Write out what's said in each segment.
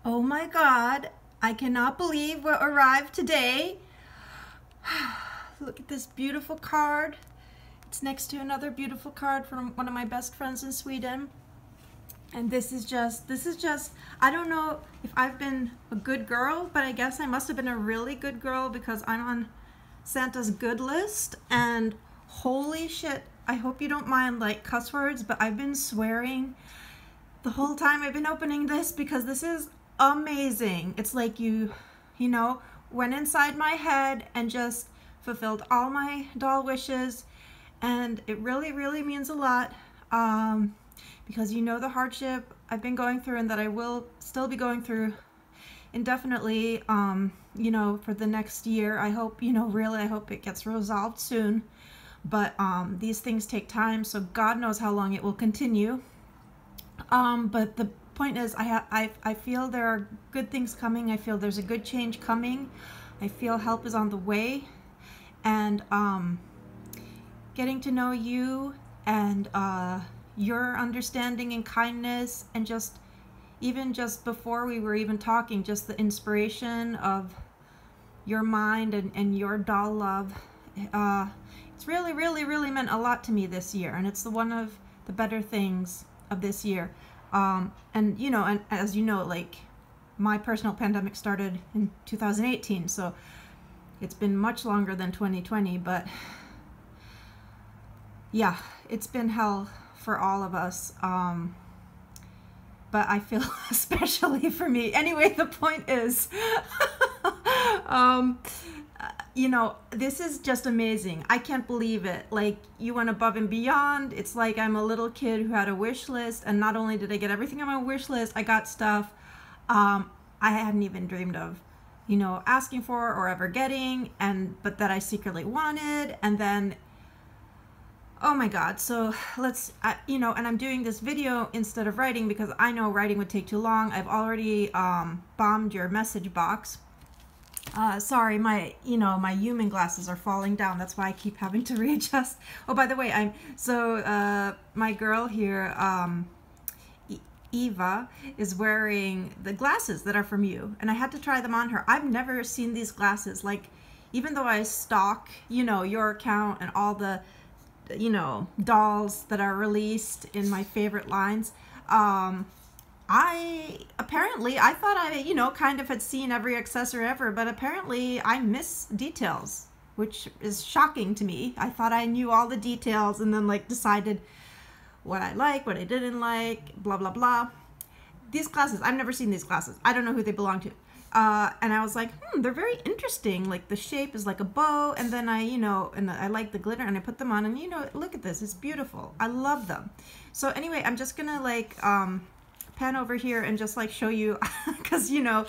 Oh my God, I cannot believe what arrived today. Look at this beautiful card. It's next to another beautiful card from one of my best friends in Sweden. And this is just, I don't know if I've been a good girl, but I guess I must have been a really good girl because I'm on Santa's good list. And holy shit, I hope you don't mind like cuss words, but I've been swearing the whole time I've been opening this because this is amazing. It's like you know, went inside my head and just fulfilled all my doll wishes. And it really, really means a lot because you know the hardship I've been going through and that I will still be going through indefinitely, you know, for the next year. I hope, you know, really, I hope it gets resolved soon. But these things take time, so God knows how long it will continue. But the point is, I feel there are good things coming. I feel there's a good change coming. I feel help is on the way. And getting to know you and your understanding and kindness, and just even just before we were even talking, just the inspiration of your mind and your doll love, it's really, really, really meant a lot to me this year, and it's one of the better things of this year. And you know, and as you know, like my personal pandemic started in 2018, so it's been much longer than 2020, but yeah, it's been hell for all of us. But I feel especially for me. Anyway, the point is, you know, this is just amazing. I can't believe it. Like, you went above and beyond. It's like I'm a little kid who had a wish list, and not only did I get everything on my wish list, I got stuff I hadn't even dreamed of, you know, asking for or ever getting, but that I secretly wanted. And then, oh my God, so you know, and I'm doing this video instead of writing because I know writing would take too long. I've already bombed your message box. Sorry, my human glasses are falling down. That's why I keep having to readjust. Oh, by the way, my girl here, Eva, is wearing the glasses that are from you, and I had to try them on her. I've never seen these glasses. Like, even though I stalk, you know, your account and all the, you know, dolls that are released in my favorite lines, I thought I, you know, kind of had seen every accessory ever, but apparently I miss details, which is shocking to me. I thought I knew all the details and then like decided what I like, what I didn't like, blah, blah, blah. These glasses, I've never seen these glasses. I don't know who they belong to. And I was like, they're very interesting. Like, the shape is like a bow, and then I like the glitter, and I put them on, and you know, look at this, it's beautiful. I love them. So anyway, I'm just gonna like pan over here and just like show you, because you know,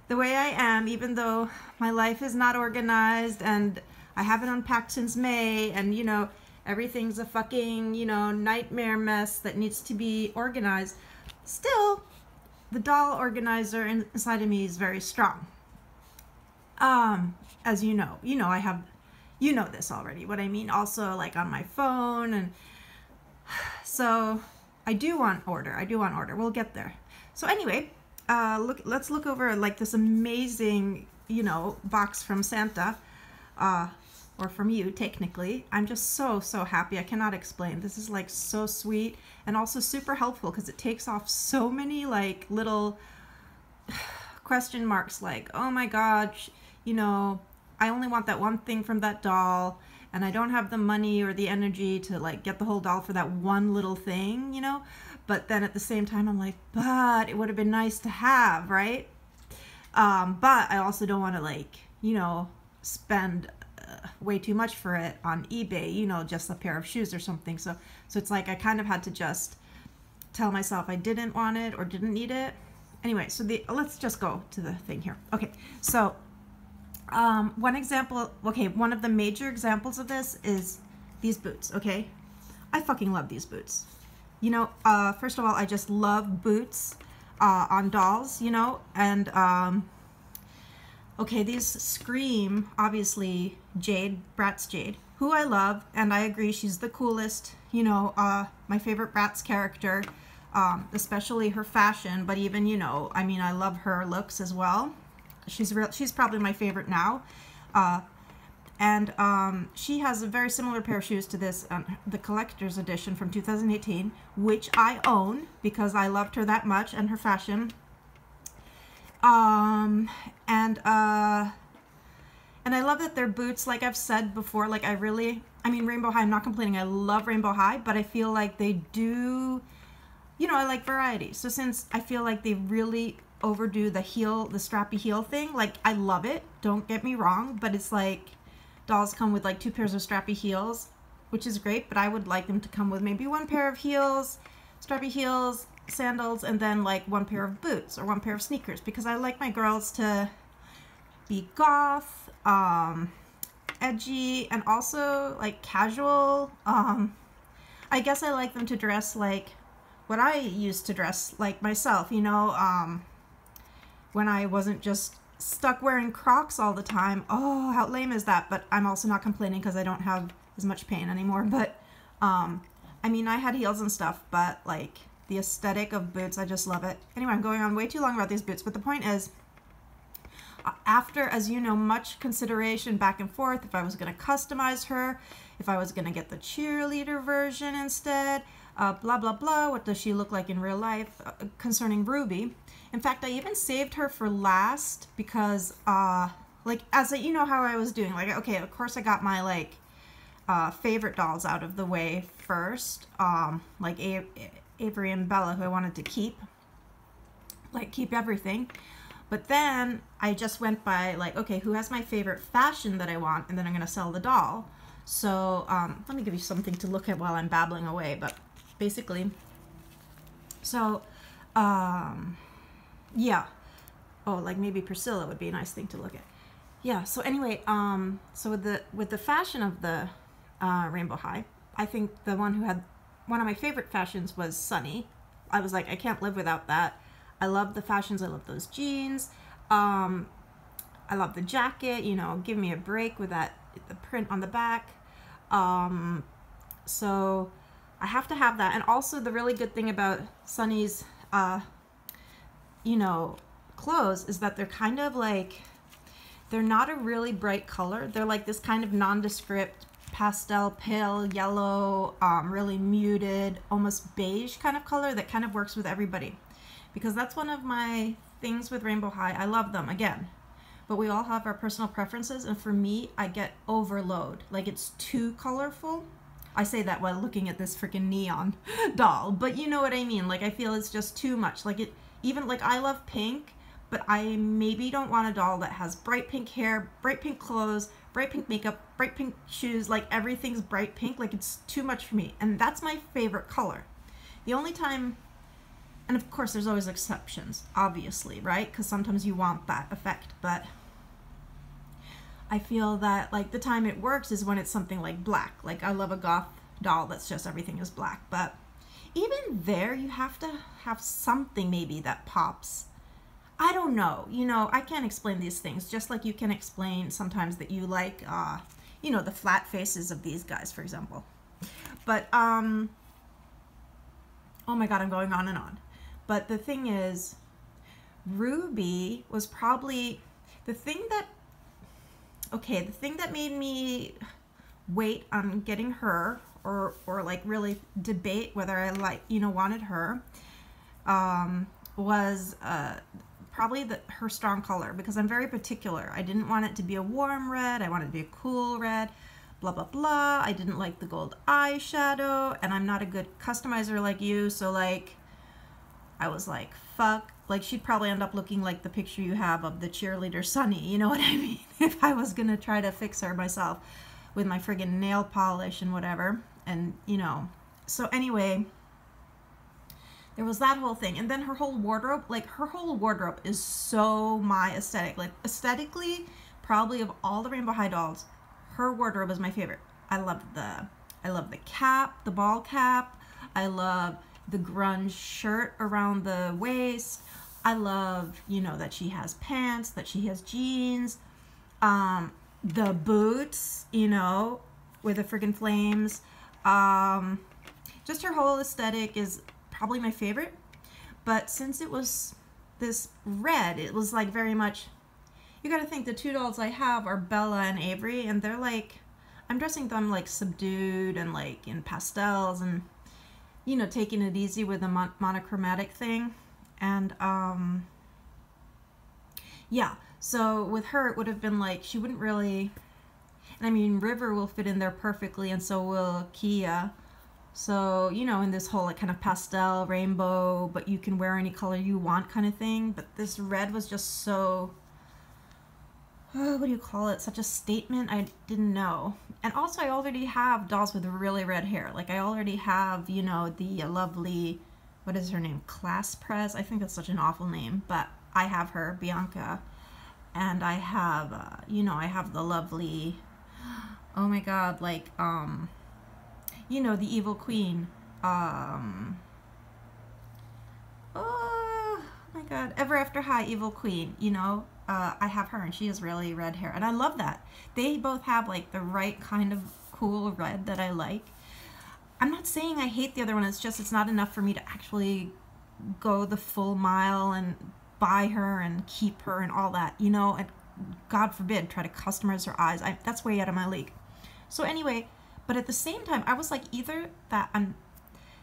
the way I am, even though my life is not organized and I haven't unpacked since May, and you know, everything's a fucking, you know, nightmare mess that needs to be organized, still the doll organizer inside of me is very strong. As you know, I have, you know this already, what I mean, also like on my phone. And so I do want order. We'll get there. So anyway, let's look over like this amazing, you know, box from Santa, or from you, technically. I'm just so happy. I cannot explain. This is like so sweet and also super helpful because it takes off so many like little question marks, like, oh my God, you know, I only want that one thing from that doll, and I don't have the money or the energy to like get the whole doll for that one little thing, you know. But then at the same time, I'm like, but it would have been nice to have, right? But I also don't want to, like, you know, spend way too much for it on eBay, you know, just a pair of shoes or something. So it's like I kind of had to just tell myself I didn't want it or didn't need it. Anyway, so let's just go to the thing here. Okay, so one of the major examples of this is these boots. Okay, I fucking love these boots. You know, first of all, I just love boots on dolls, you know. And okay, these scream, obviously, Jade, Bratz Jade, who I love, and I agree she's the coolest, you know, my favorite Bratz character. especially her fashion, but even, you know, I mean, I love her looks as well. She's probably my favorite now. And she has a very similar pair of shoes to this, the collector's edition from 2018, which I own because I loved her that much and her fashion. And I love that they're boots, like I've said before, like I mean, Rainbow High, I'm not complaining, I love Rainbow High, but I feel like they do, you know, I like variety. So since I feel like they really overdo the heel, the strappy heel thing, like I love it, don't get me wrong, but it's like dolls come with like 2 pairs of strappy heels, which is great, but I would like them to come with maybe 1 pair of heels, strappy heels, sandals, and then like 1 pair of boots or 1 pair of sneakers, because I like my girls to be goth, edgy, and also like casual. I guess I like them to dress like what I used to dress like myself, you know, when I wasn't just stuck wearing Crocs all the time. Oh, how lame is that? But I'm also not complaining because I don't have as much pain anymore. But I mean, I had heels and stuff, but like the aesthetic of boots, I just love it. Anyway, I'm going on way too long about these boots, but the point is, after, as you know, much consideration back and forth, if I was going to customize her, if I was going to get the cheerleader version instead, blah, blah, blah, what does she look like in real life, concerning Ruby. In fact, I even saved her for last because, like, you know how I was doing, like, okay, of course I got my, like, favorite dolls out of the way first, like Avery and Bella, who I wanted to keep everything. But then I just went by, like, okay, who has my favorite fashion that I want, and then I'm going to sell the doll. So, let me give you something to look at while I'm babbling away, but basically, so, yeah. Oh, like maybe Priscilla would be a nice thing to look at. Yeah, so anyway, so with the fashion of the Rainbow High, I think the one who had one of my favorite fashions was Sunny. I was like, I can't live without that. I love the fashions. I love those jeans. I love the jacket, you know, give me a break with that, the print on the back. So I have to have that. And also the really good thing about Sunny's, you know, clothes is that they're kind of like, they're not a really bright color. They're like this kind of nondescript pastel, pale yellow, really muted, almost beige kind of color that kind of works with everybody. Because that's one of my things with Rainbow High. I love them, again. But we all have our personal preferences, and for me, I get overload. Like, it's too colorful. I say that while looking at this freaking neon doll, but you know what I mean. Like, I feel it's just too much. Like, even, like, I love pink, but I maybe don't want a doll that has bright pink hair, bright pink clothes, bright pink makeup, bright pink shoes, like everything's bright pink. Like, it's too much for me, and that's my favorite color. The only time, and of course there's always exceptions, obviously, right? Because sometimes you want that effect, but I feel that, like, the time it works is when it's something like black. Like, I love a goth doll that's just everything is black, but even there you have to have something maybe that pops. I don't know, you know, I can't explain these things, just like you can explain sometimes that you like, you know, the flat faces of these guys, for example. But, oh my God, I'm going on and on. But the thing is, Ruby was probably the thing that, okay, the thing that made me wait on getting her, or like really debate whether I like, you know, wanted her, was probably her strong color, because I'm very particular. I didn't want it to be a warm red. I wanted it to be a cool red, blah, blah, blah. I didn't like the gold eyeshadow, and I'm not a good customizer like you, so like, I was like, fuck, like she'd probably end up looking like the picture you have of the cheerleader Sunny, you know what I mean? If I was gonna try to fix her myself with my friggin' nail polish and whatever, and you know. So anyway, there was that whole thing, and then her whole wardrobe, like her whole wardrobe is so my aesthetic. Like aesthetically, probably of all the Rainbow High dolls, her wardrobe is my favorite. I love the cap, the ball cap. I love the grunge shirt around the waist. I love, you know, that she has pants, that she has jeans, the boots, you know, with the friggin' flames. Just her whole aesthetic is probably my favorite. But since it was this red, it was like very much, you gotta think the two dolls I have are Bella and Avery, and they're like, I'm dressing them like subdued and like in pastels and, you know, taking it easy with the monochromatic thing. And yeah, so with her it would have been like, she wouldn't really, and I mean River will fit in there perfectly, and so will Kia. So, you know, in this whole like kind of pastel rainbow, but you can wear any color you want kind of thing. But this red was just so, what do you call it? Such a statement. I didn't know. And also I already have dolls with really red hair. Like I already have, you know, the lovely, what is her name? Class Prez. I think that's such an awful name, but I have her, Bianca. And I have, you know, I have the lovely, oh my God, like, you know, the evil queen. Oh my God, Ever After High evil queen, you know, I have her and she has really red hair and I love that. They both have like the right kind of cool red that I like. I'm not saying I hate the other one, it's just it's not enough for me to actually go the full mile and buy her and keep her and all that, you know, and God forbid try to customize her eyes. That's way out of my league. So anyway, but at the same time, I was like, either that I'm,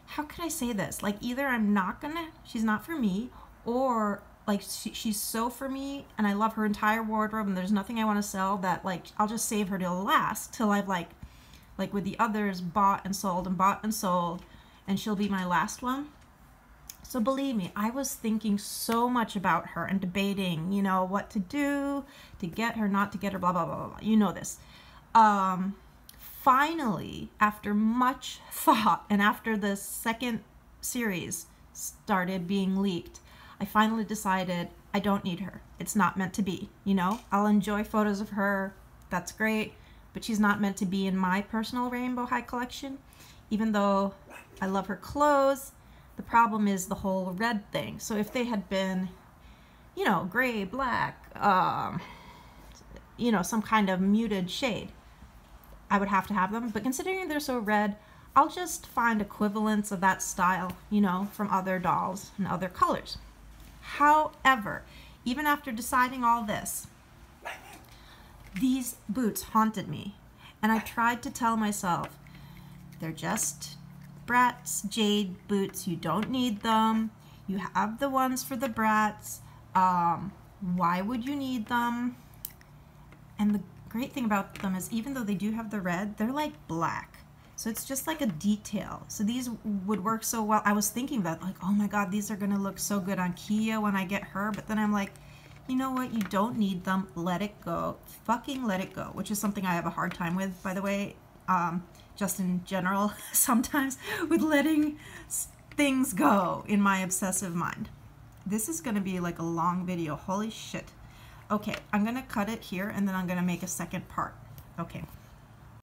how could I say this? Like, either I'm not gonna, she's not for me, or like she's so for me and I love her entire wardrobe and there's nothing I want to sell, that like I'll just save her till last, till I've like with the others bought and sold and bought and sold, and she'll be my last one. So believe me, I was thinking so much about her and debating, you know, what to do to get her, not to get her, blah, blah, blah, blah, blah. You know this. Finally, after much thought and after the second series started being leaked, I finally decided I don't need her. It's not meant to be, you know? I'll enjoy photos of her, that's great, but she's not meant to be in my personal Rainbow High collection, even though I love her clothes. The problem is the whole red thing. So if they had been, you know, gray, black, you know, some kind of muted shade, I would have to have them. But considering they're so red, I'll just find equivalents of that style, you know, from other dolls and other colors. However, even after deciding all this, these boots haunted me. And I tried to tell myself, they're just Bratz jade boots. You don't need them. You have the ones for the Bratz. Why would you need them? And the great thing about them is even though they do have the red, they're like black. So it's just like a detail. So these would work so well. I was thinking that like, oh my God, these are gonna look so good on Kia when I get her. But then I'm like, you know what? You don't need them. Let it go. Fucking let it go. Which is something I have a hard time with, by the way. Just in general, sometimes with letting things go in my obsessive mind. This is gonna be like a long video. Holy shit. Okay, I'm gonna cut it here and then I'm gonna make a second part. Okay.